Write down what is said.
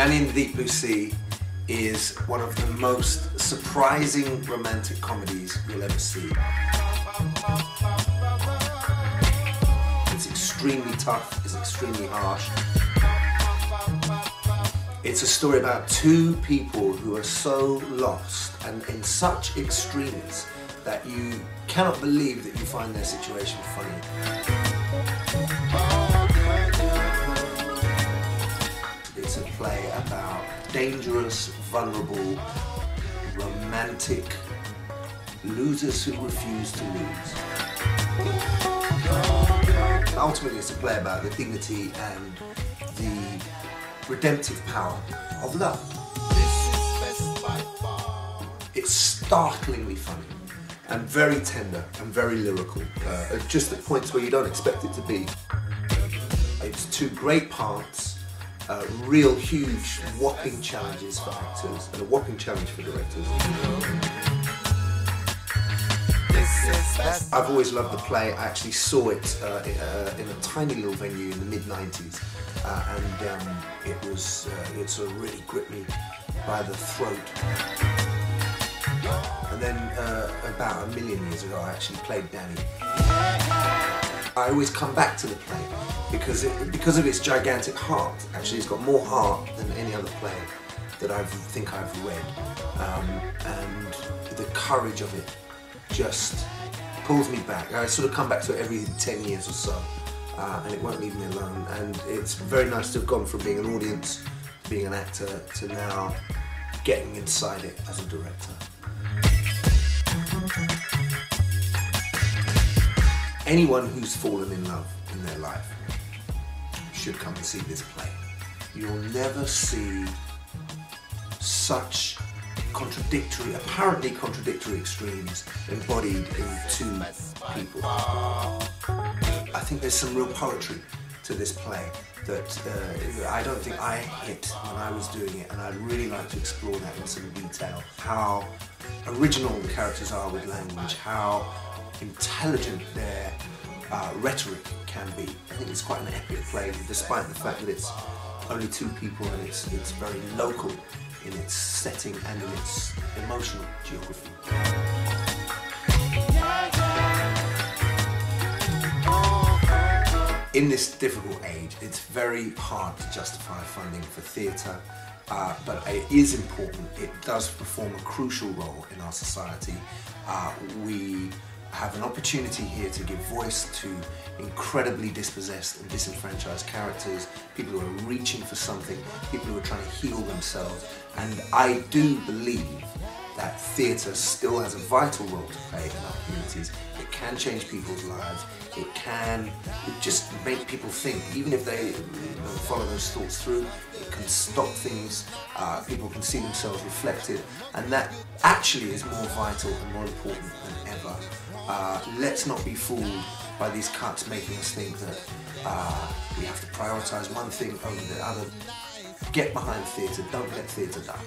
Danny and the Deep Blue Sea is one of the most surprising romantic comedies you'll ever see. It's extremely tough, it's extremely harsh. It's a story about two people who are so lost and in such extremes that you cannot believe that you find their situation funny. It's a play about dangerous, vulnerable, romantic losers who refuse to lose. Ultimately, it's a play about the dignity and the redemptive power of love. It's startlingly funny and very tender and very lyrical, just at points where you don't expect it to be. It's two great parts, real huge whopping challenges for actors and a whopping challenge for directors. I've always loved the play. I actually saw it in a tiny little venue in the mid-90s, and it sort of really gripped me by the throat. And then about 1 million years ago I actually played Danny. I always come back to the play because of its gigantic heart. Actually, it's got more heart than any other play that I think I've read, and the courage of it just pulls me back. I sort of come back to it every 10 years or so, and it won't leave me alone. And it's very nice to have gone from being an audience, being an actor, to now getting inside it as a director. Anyone who's fallen in love in their life should come and see this play. You'll never see such apparently contradictory extremes embodied in two people. I think there's some real poetry to this play that I don't think I hit when I was doing it, and I'd really like to explore that in some detail. How original the characters are with language, how intelligent their rhetoric can be. I think it's quite an epic play, despite the fact that it's only two people and it's very local in its setting and in its emotional geography. In this difficult age, it's very hard to justify funding for theatre, but it is important. It does perform a crucial role in our society. We have an opportunity here to give voice to incredibly dispossessed and disenfranchised characters, people who are reaching for something, people who are trying to heal themselves. And I do believe that theatre still has a vital role to play in our communities. It can change people's lives. It just make people think, even if they follow those thoughts through. It can stop things. People can see themselves reflected, and that actually is more vital and more important than ever. Let's not be fooled by these cuts making us think that we have to prioritise one thing over the other. Get behind theatre, don't let theatre die.